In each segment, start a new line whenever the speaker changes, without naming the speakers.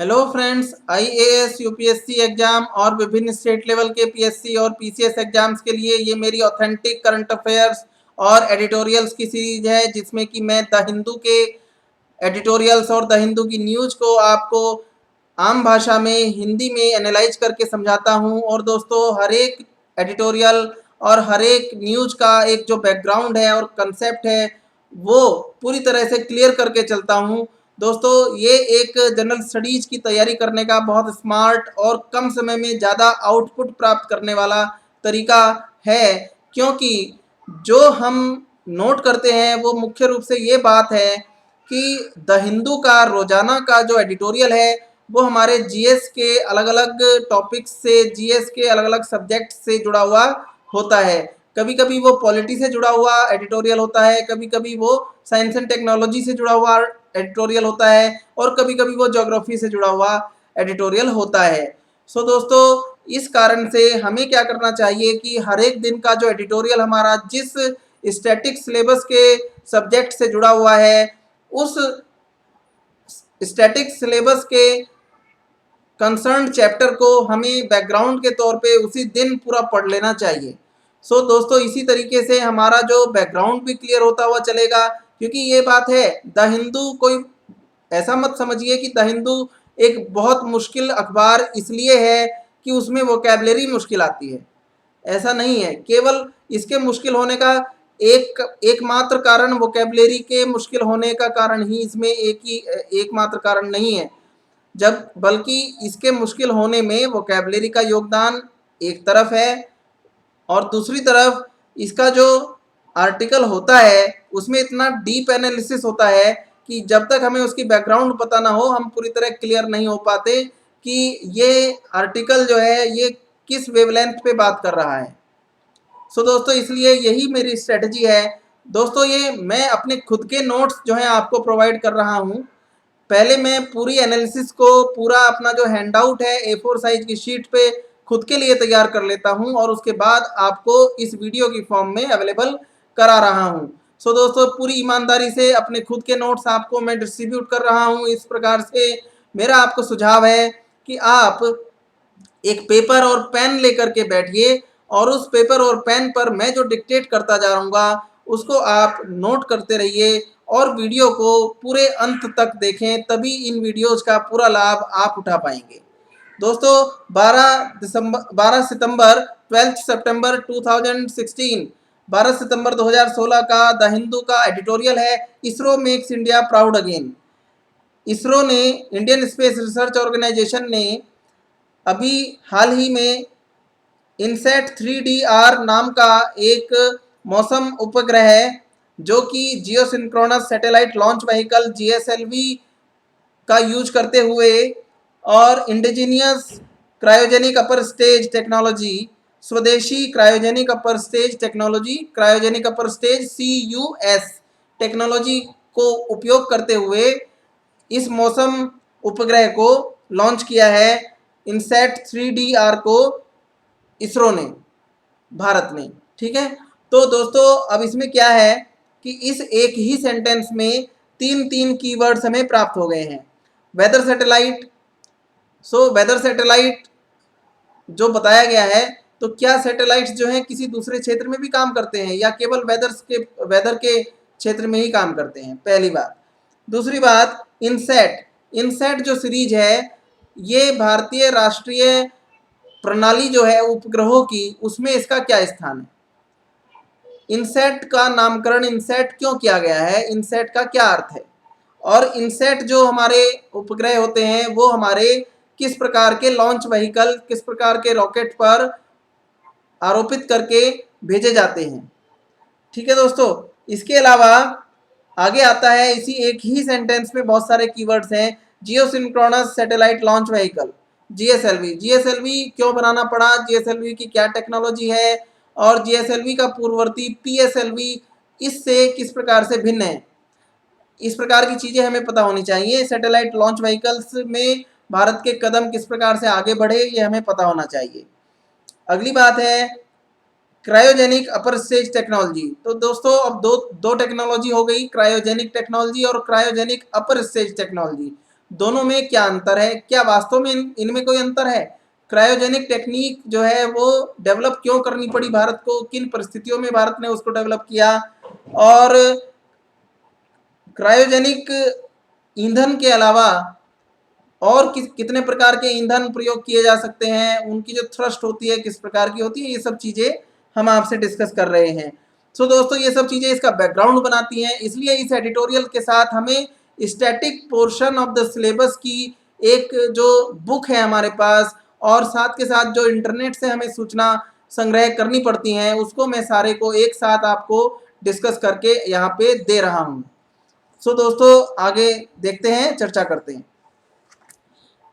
Hello friends, IAS UPSC exam और विभिन्न state level के पीएससी और पीसीएस एग्जाम्स के लिए ये मेरी ऑथेंटिक करंट अफेयर्स और एडिटोरियल्स की सीरीज है, जिसमें कि मैं द हिंदू के एडिटोरियल्स और द हिंदू की न्यूज़ को आपको आम भाषा में हिंदी में एनालाइज करके समझाता हूँ। और दोस्तों, हर एक एडिटोरियल और हर एक न्यूज़ का एक जो बैकग्राउंड है और कंसेप्ट है वो पूरी तरह से क्लियर करके चलता हूँ। दोस्तों, ये एक जनरल स्टडीज की तैयारी करने का बहुत स्मार्ट और कम समय में ज़्यादा आउटपुट प्राप्त करने वाला तरीका है, क्योंकि जो हम नोट करते हैं वो मुख्य रूप से ये बात है कि द हिंदू का रोजाना का जो एडिटोरियल है वो हमारे जीएस के अलग अलग टॉपिक्स से, जीएस के अलग अलग सब्जेक्ट से जुड़ा हुआ होता है। कभी कभी वो पॉलिटी से जुड़ा हुआ एडिटोरियल होता है, कभी कभी वो साइंस एंड टेक्नोलॉजी से जुड़ा हुआ एडिटोरियल होता है, और कभी कभी वो ज्योग्राफी से जुड़ा हुआ एडिटोरियल होता है। सो दोस्तों, इस कारण से हमें क्या करना चाहिए कि हर एक दिन का जो एडिटोरियल हमारा जिस स्टैटिक सिलेबस के सब्जेक्ट से जुड़ा हुआ है, उस स्टैटिक सिलेबस के कंसर्न चैप्टर को हमें बैकग्राउंड के तौर पे उसी दिन पूरा पढ़ लेना चाहिए। सो दोस्तों, इसी तरीके से हमारा जो बैकग्राउंड भी क्लियर होता हुआ चलेगा, क्योंकि ये बात है, द हिंदू कोई ऐसा मत समझिए कि द हिंदू एक बहुत मुश्किल अखबार इसलिए है कि उसमें वोकैबलरी मुश्किल आती है। ऐसा नहीं है। केवल इसके मुश्किल होने का एकमात्र कारण वोकैबलरी के मुश्किल होने का कारण ही इसमें एकमात्र कारण नहीं है, जब बल्कि इसके मुश्किल होने में वोकैबलरी का योगदान एक तरफ है, और दूसरी तरफ इसका जो आर्टिकल होता है उसमें इतना डीप एनालिसिस होता है कि जब तक हमें उसकी बैकग्राउंड पता ना हो हम पूरी तरह क्लियर नहीं हो पाते कि ये आर्टिकल जो है ये किस वेवलेंथ पे बात कर रहा है। सो दोस्तों, इसलिए यही मेरी स्ट्रेटजी है। दोस्तों, ये मैं अपने खुद के नोट्स जो हैं आपको प्रोवाइड कर रहा हूँ। पहले मैं पूरी एनालिसिस को पूरा अपना जो हैंड आउट है A4 साइज की शीट पे खुद के लिए तैयार कर लेता हूं, और उसके बाद आपको इस वीडियो की फॉर्म में अवेलेबल करा रहा हूं। सो दोस्तों, पूरी ईमानदारी से अपने खुद के नोट्स आपको मैं डिस्ट्रीब्यूट कर रहा हूं। इस प्रकार से मेरा आपको सुझाव है कि आप एक पेपर और पेन लेकर के बैठिए, और उस पेपर और पेन पर मैं जो डिक्टेट करता जा रहूँगा उसको आप नोट करते रहिए, और वीडियो को पूरे अंत तक देखें, तभी इन वीडियोज़ का पूरा लाभ आप उठा पाएंगे। दोस्तों, 12 सितंबर 12 सितंबर 2016 12 सितंबर 2016 का द हिंदू का एडिटोरियल है, ISRO makes India proud again. ISRO ने, इंडियन स्पेस रिसर्च ऑर्गेनाइजेशन ने, अभी हाल ही में इनसेट 3DR नाम का एक मौसम उपग्रह है, जो कि geosynchronous satellite launch vehicle GSLV का यूज करते हुए और indigenous cryogenic upper stage technology, स्वदेशी cryogenic upper stage technology, cryogenic upper stage CUS technology को उपयोग करते हुए इस मौसम उपग्रह को लॉन्च किया है। इनसेट 3DR को इसरो ने, भारत ने। ठीक है। तो दोस्तों, अब इसमें क्या है कि इस एक ही सेंटेंस में तीन तीन कीवर्ड्स हमें प्राप्त हो गए हैं। Weather satellite. So weather satellite जो बताया गया है, तो क्या सैटेलाइट्स जो हैं किसी दूसरे क्षेत्र में भी काम करते हैं या केवल वेदर के क्षेत्र में ही काम करते हैं, पहली बात। दूसरी बात, इनसेट। इनसेट जो सीरीज है ये भारतीय राष्ट्रीय प्रणाली जो है उपग्रहों की, उसमें इसका क्या स्थान है। इनसेट का नामकरण इनसेट क्यों किया गया है, इनसेट का क्या अर्थ है, और इनसेट जो हमारे उपग्रह होते हैं वो हमारे किस प्रकार के लॉन्च व्हीकल, किस प्रकार के रॉकेट पर आरोपित करके भेजे जाते हैं। ठीक है दोस्तों, इसके अलावा आगे आता है, इसी एक ही सेंटेंस में बहुत सारे कीवर्ड्स हैं। Geosynchronous satellite launch vehicle GSLV। GSLV क्यों बनाना पड़ा, GSLV की क्या टेक्नोलॉजी है, और GSLV का पूर्ववर्ती PSLV इससे किस प्रकार से भिन्न है। इस प्रकार की चीज़ें हमें पता होनी चाहिए। सैटेलाइट लॉन्च व्हीकल्स में भारत के कदम किस प्रकार से आगे बढ़े, ये हमें पता होना चाहिए। अगली बात है क्रायोजेनिक अपर स्टेज टेक्नोलॉजी। तो दोस्तों, अब दो टेक्नोलॉजी हो गई, क्रायोजेनिक टेक्नोलॉजी और क्रायोजेनिक अपर स्टेज टेक्नोलॉजी। दोनों में क्या अंतर है, क्या वास्तव में इनमें कोई अंतर है, क्रायोजेनिक टेक्निक जो है वो डेवलप क्यों करनी पड़ी भारत को, किन परिस्थितियों में भारत ने उसको डेवलप किया, और क्रायोजेनिक ईंधन के अलावा और कितने प्रकार के ईंधन प्रयोग किए जा सकते हैं, उनकी जो थ्रस्ट होती है किस प्रकार की होती है, ये सब चीज़ें हम आपसे डिस्कस कर रहे हैं। सो दोस्तों ये सब चीज़ें इसका बैकग्राउंड बनाती हैं, इसलिए इस एडिटोरियल के साथ हमें static portion of the syllabus की एक जो बुक है हमारे पास, और साथ के साथ जो इंटरनेट से हमें सूचना संग्रह करनी पड़ती हैं, उसको मैं सारे को एक साथ आपको डिस्कस करके यहाँ पे दे रहा हूँ। सो दोस्तों आगे देखते हैं, चर्चा करते हैं।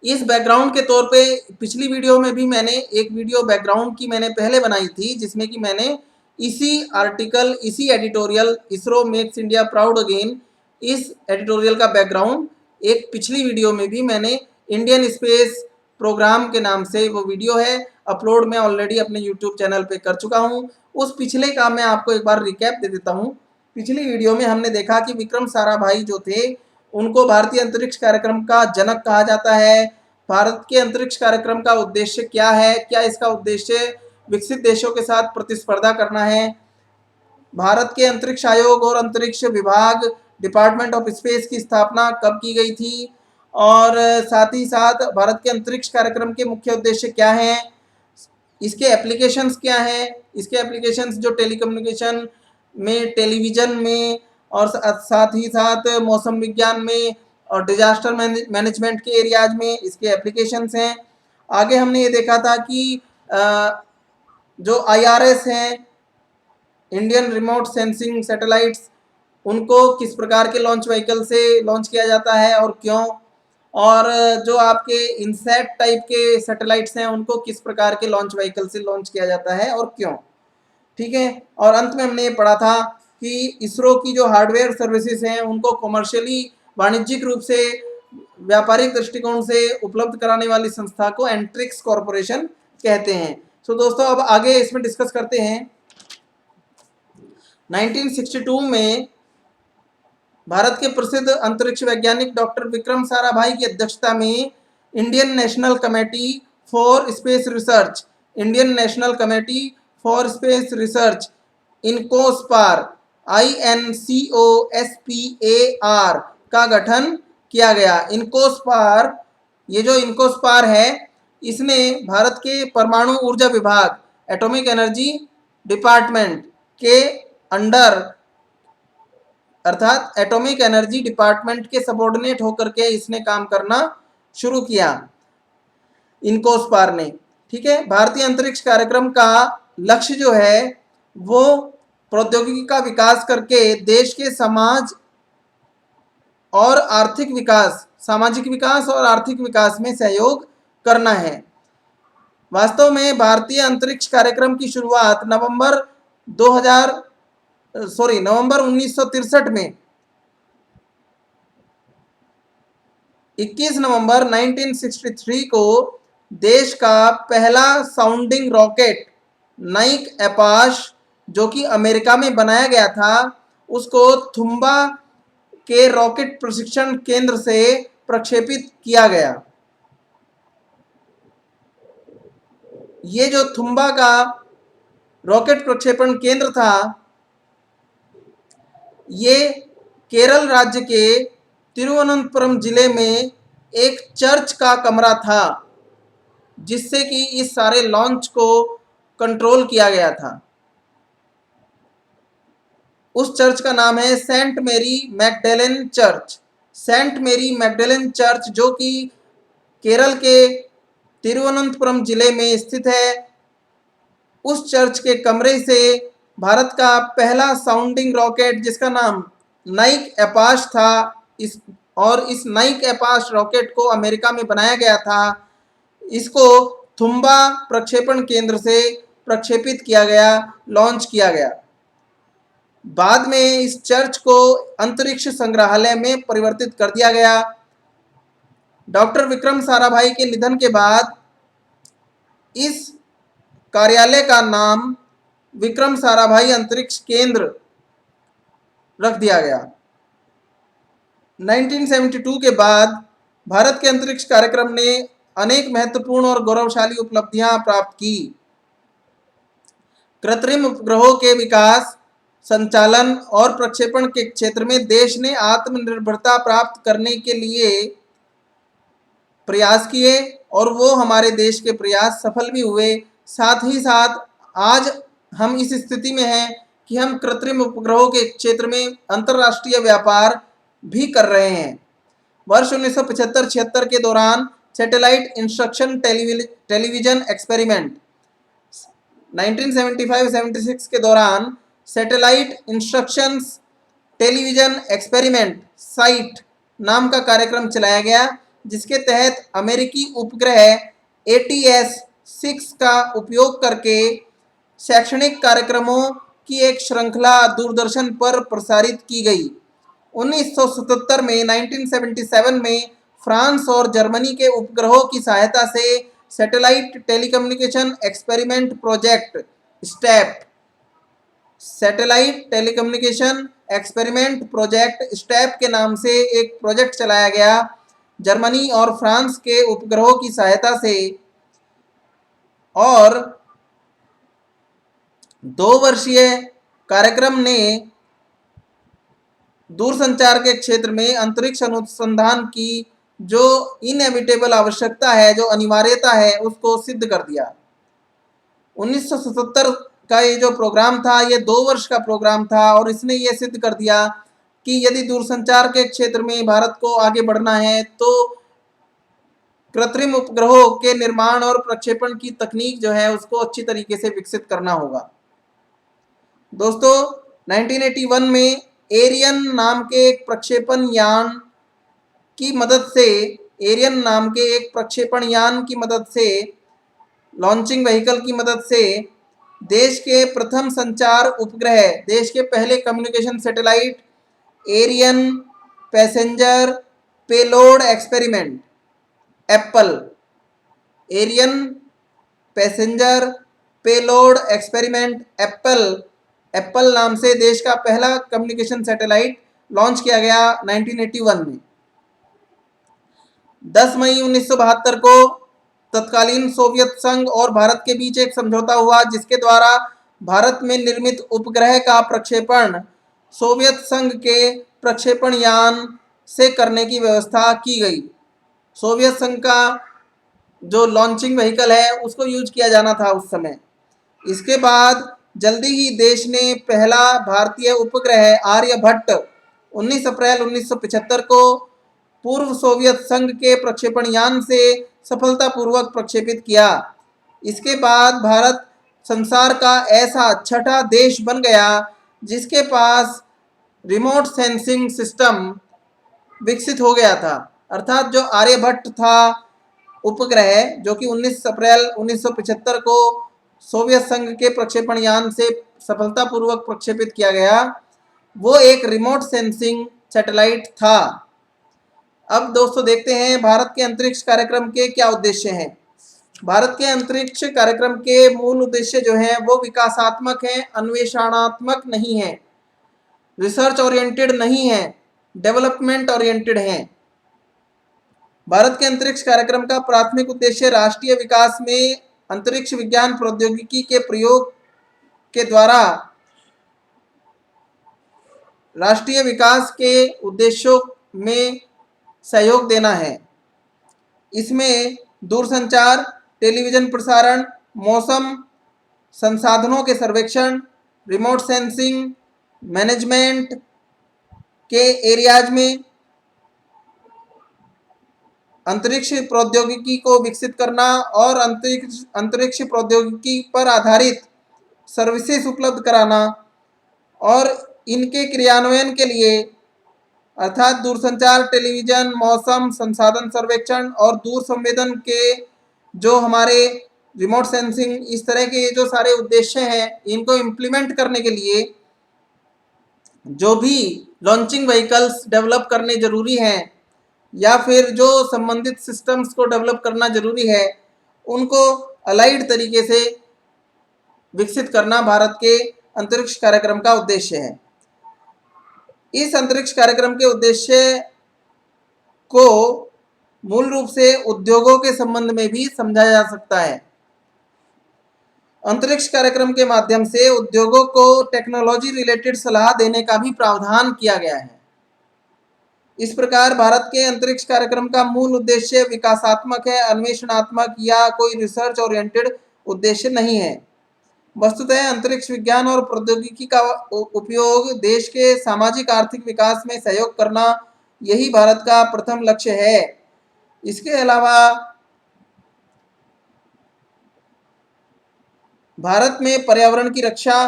इस बैकग्राउंड के तौर पे पिछली वीडियो में भी मैंने एक वीडियो बैकग्राउंड की मैंने पहले बनाई थी, जिसमें कि मैंने इसी आर्टिकल, इसी editorial ISRO makes India proud again, इस एडिटोरियल का बैकग्राउंड एक पिछली वीडियो में भी मैंने इंडियन स्पेस प्रोग्राम के नाम से वो वीडियो है, अपलोड मैं ऑलरेडी अपने यूट्यूब चैनल पे कर चुका हूँ। उस पिछले का मैं आपको एक बार रिकैप दे देता हूँ। पिछली वीडियो में हमने देखा कि विक्रम साराभाई जो थे उनको भारतीय अंतरिक्ष कार्यक्रम का जनक कहा जाता है। भारत के अंतरिक्ष कार्यक्रम का उद्देश्य क्या है, क्या इसका उद्देश्य विकसित देशों के साथ प्रतिस्पर्धा करना है, भारत के अंतरिक्ष आयोग और अंतरिक्ष विभाग डिपार्टमेंट ऑफ स्पेस की स्थापना कब की गई थी, और साथ ही साथ भारत के अंतरिक्ष कार्यक्रम के मुख्य उद्देश्य क्या हैं, इसके एप्लीकेशंस क्या हैं, इसके एप्लीकेशंस जो टेलीकम्युनिकेशन में, टेलीविज़न में, और साथ ही साथ मौसम विज्ञान में और डिजास्टर मैनेजमेंट के एरियाज में इसके एप्लीकेशंस हैं। आगे हमने ये देखा था कि जो IRS हैं, इंडियन रिमोट सेंसिंग सैटेलाइट्स, उनको किस प्रकार के लॉन्च व्हीकल से लॉन्च किया जाता है और क्यों, और जो आपके इनसैट टाइप के सैटेलाइट्स हैं उनको किस प्रकार के लॉन्च व्हीकल से लॉन्च किया जाता है और क्यों। ठीक है, और अंत में हमने ये पढ़ा था कि इसरो की जो हार्डवेयर सर्विसेज हैं उनको कमर्शियली, वाणिज्यिक रूप से, व्यापारिक दृष्टिकोण से उपलब्ध कराने वाली संस्था को एंट्रिक्स कॉरपोरेशन कहते हैं। सो दोस्तों अब आगे इसमें डिस्कस करते हैं। 1962 में भारत के प्रसिद्ध अंतरिक्ष वैज्ञानिक डॉक्टर विक्रम साराभाई की अध्यक्षता में Indian National Committee for Space Research, Indian National Committee for Space Research, INCOSPAR, INCOSPAR का गठन किया गया। इनकोस्पार, ये जो इनकोस्पार है, इसने भारत के परमाणु ऊर्जा विभाग, एटॉमिक एनर्जी डिपार्टमेंट के अंडर, अर्थात एटॉमिक एनर्जी डिपार्टमेंट के सबऑर्डिनेट होकर के इसने काम करना शुरू किया, इनकोस्पार ने। ठीक है, भारतीय अंतरिक्ष कार्यक्रम का लक्ष्य जो है वो प्रौद्योगिकी का विकास करके देश के समाज और आर्थिक विकास, सामाजिक विकास और आर्थिक विकास में सहयोग करना है। वास्तव में भारतीय अंतरिक्ष कार्यक्रम की शुरुआत नवंबर 1963 में, 21 नवंबर 1963 को देश का पहला साउंडिंग रॉकेट नाइक एपाश, जो कि अमेरिका में बनाया गया था, उसको थुम्बा के रॉकेट प्रशिक्षण केंद्र से प्रक्षेपित किया गया। ये जो थुम्बा का रॉकेट प्रक्षेपण केंद्र था, ये केरल राज्य के तिरुवनंतपुरम जिले में एक चर्च का कमरा था, जिससे कि इस सारे लॉन्च को कंट्रोल किया गया था। उस चर्च का नाम है Saint Mary Magdalene Church. Saint Mary Magdalene Church जो कि केरल के तिरुवनंतपुरम जिले में स्थित है, उस चर्च के कमरे से भारत का पहला साउंडिंग रॉकेट, जिसका नाम नाइक एपाश था, इस नाइक एपाश रॉकेट को अमेरिका में बनाया गया था, इसको थुम्बा प्रक्षेपण केंद्र से प्रक्षेपित किया गया, लॉन्च किया गया। बाद में इस चर्च को अंतरिक्ष संग्रहालय में परिवर्तित कर दिया गया। डॉक्टर विक्रम साराभाई के निधन के बाद इस कार्यालय का नाम विक्रम साराभाई अंतरिक्ष केंद्र रख दिया गया। 1972 के बाद भारत के अंतरिक्ष कार्यक्रम ने अनेक महत्वपूर्ण और गौरवशाली उपलब्धियां प्राप्त की। कृत्रिम उपग्रहों के विकास, संचालन और प्रक्षेपण के क्षेत्र में देश ने आत्मनिर्भरता प्राप्त करने के लिए प्रयास किए और वो हमारे देश के प्रयास सफल भी हुए। साथ ही साथ आज हम इस स्थिति में हैं कि हम कृत्रिम उपग्रहों के क्षेत्र में अंतर्राष्ट्रीय व्यापार भी कर रहे हैं। वर्ष 1975-76 के दौरान सैटेलाइट इंस्ट्रक्शन टेलीविजन एक्सपेरिमेंट, 1975-76 के दौरान satellite instructions television experiment site नाम का कार्यक्रम चलाया गया, जिसके तहत अमेरिकी उपग्रह ATS-6 का उपयोग करके शैक्षणिक कार्यक्रमों की एक श्रृंखला दूरदर्शन पर प्रसारित की गई। 1977 में 1977 में फ्रांस और जर्मनी के उपग्रहों की सहायता से satellite telecommunication experiment project step, satellite telecommunication experiment project step के नाम से एक प्रोजेक्ट चलाया गया जर्मनी और फ्रांस के उपग्रहों की सहायता से, और 2 वर्षीय कार्यक्रम ने दूरसंचार के क्षेत्र में अंतरिक्ष अनुसंधान की जो इनएविटेबल आवश्यकता है, जो अनिवार्यता है, उसको सिद्ध कर दिया। 1977 का ये जो प्रोग्राम था, ये 2 वर्ष का प्रोग्राम था और इसने ये सिद्ध कर दिया कि यदि दूरसंचार के क्षेत्र में भारत को आगे बढ़ना है तो कृत्रिम उपग्रहों के निर्माण और प्रक्षेपण की तकनीक जो है उसको अच्छी तरीके से विकसित करना होगा। दोस्तों, 1981 में एरियन नाम के एक प्रक्षेपण यान की मदद से, एरियन नाम के एक प्रक्षेपण यान की मदद से, लॉन्चिंग व्हीकल की मदद से देश के प्रथम संचार उपग्रह, देश के पहले communication satellite Ariane passenger payload experiment APPLE, Ariane passenger payload experiment APPLE नाम से देश का पहला कम्युनिकेशन सैटेलाइट लॉन्च किया गया 1981 में। 10 मई 1972 को तत्कालीन सोवियत संघ और भारत के बीच एक समझौता हुआ, जिसके द्वारा भारत में निर्मित उपग्रह का प्रक्षेपण सोवियत संघ के प्रक्षेपण यान से करने की व्यवस्था की गई। सोवियत संघ का जो लॉन्चिंग व्हीकल है उसको यूज किया जाना था उस समय। इसके बाद जल्दी ही देश ने पहला भारतीय उपग्रह आर्यभट्ट 19 अप्रैल 1975 को पूर्व सोवियत संघ के प्रक्षेपण यान से सफलतापूर्वक प्रक्षेपित किया। इसके बाद भारत संसार का ऐसा छठा देश बन गया जिसके पास रिमोट सेंसिंग सिस्टम विकसित हो गया था। अर्थात जो आर्यभट्ट था उपग्रह, जो कि 19 अप्रैल 1975 को सोवियत संघ के प्रक्षेपण यान से सफलतापूर्वक प्रक्षेपित किया गया, वो एक रिमोट सेंसिंग सैटेलाइट था। अब दोस्तों देखते हैं भारत के अंतरिक्ष कार्यक्रम के क्या उद्देश्य हैं। भारत के अंतरिक्ष कार्यक्रम के मूल उद्देश्य जो हैं वो विकासात्मक हैं, अन्वेषणात्मक नहीं है, रिसर्च ओरिएंटेड नहीं है, डेवलपमेंट ओरिएंटेड हैं। भारत के अंतरिक्ष कार्यक्रम का प्राथमिक उद्देश्य राष्ट्रीय विकास में अंतरिक्ष विज्ञान प्रौद्योगिकी के प्रयोग के द्वारा राष्ट्रीय विकास के उद्देश्यों में सहयोग देना है। इसमें दूरसंचार, टेलीविजन प्रसारण, मौसम संसाधनों के सर्वेक्षण, रिमोट सेंसिंग, मैनेजमेंट के एरियाज में अंतरिक्ष प्रौद्योगिकी को विकसित करना और अंतरिक्ष प्रौद्योगिकी पर आधारित सर्विसेज उपलब्ध कराना, और इनके क्रियान्वयन के लिए अर्थात दूरसंचार, टेलीविजन, मौसम संसाधन सर्वेक्षण और दूर संवेदन के जो हमारे रिमोट सेंसिंग, इस तरह के जो सारे उद्देश्य हैं, इनको इम्प्लीमेंट करने के लिए जो भी लॉन्चिंग व्हीकल्स डेवलप करने जरूरी हैं या फिर जो संबंधित सिस्टम्स को डेवलप करना जरूरी है, उनको अलाइड तरीके से विकसित करना भारत के अंतरिक्ष कार्यक्रम का उद्देश्य है। इस अंतरिक्ष कार्यक्रम के उद्देश्य को मूल रूप से उद्योगों के संबंध में भी समझा जा सकता है। अंतरिक्ष कार्यक्रम के माध्यम से उद्योगों को टेक्नोलॉजी रिलेटेड सलाह देने का भी प्रावधान किया गया है। इस प्रकार भारत के अंतरिक्ष कार्यक्रम का मूल उद्देश्य विकासात्मक है, अन्वेषणात्मक या कोई रिसर्च ओरिएंटेड उद्देश्य नहीं है। वस्तुतः अंतरिक्ष विज्ञान और प्रौद्योगिकी का उपयोग देश के सामाजिक आर्थिक विकास में सहयोग करना, यही भारत का प्रथम लक्ष्य है। इसके अलावा भारत में पर्यावरण की रक्षा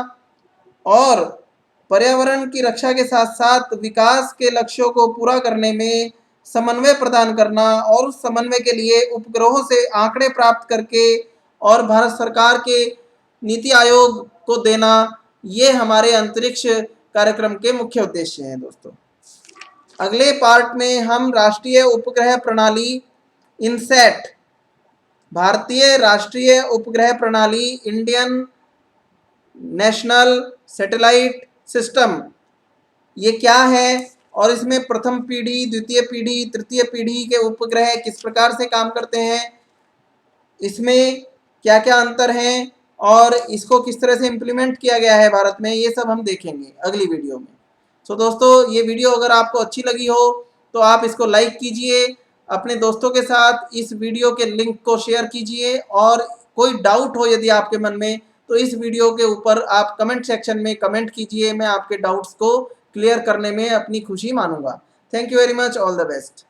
और पर्यावरण की रक्षा के साथ साथ विकास के लक्ष्यों को पूरा करने में समन्वय प्रदान करना और उस समन्वय के लिए उपग्रहों से आंकड़े प्राप्त करके और भारत सरकार के नीति आयोग को देना, ये हमारे अंतरिक्ष कार्यक्रम के मुख्य उद्देश्य हैं। दोस्तों, अगले पार्ट में हम राष्ट्रीय उपग्रह प्रणाली इनसैट, भारतीय राष्ट्रीय उपग्रह प्रणाली, इंडियन नेशनल सैटेलाइट सिस्टम, ये क्या है और इसमें प्रथम पीढ़ी, द्वितीय पीढ़ी, तृतीय पीढ़ी के उपग्रह किस प्रकार से काम करते हैं, इसमें क्या क्या अंतर हैं और इसको किस तरह से इम्प्लीमेंट किया गया है भारत में, ये सब हम देखेंगे अगली वीडियो में। सो दोस्तों, ये वीडियो अगर आपको अच्छी लगी हो तो आप इसको लाइक कीजिए, अपने दोस्तों के साथ इस वीडियो के लिंक को शेयर कीजिए और कोई डाउट हो यदि आपके मन में तो इस वीडियो के ऊपर आप कमेंट सेक्शन में कमेंट कीजिए। मैं आपके डाउट्स को क्लियर करने में अपनी खुशी मानूंगा। Thank you very much, all the best.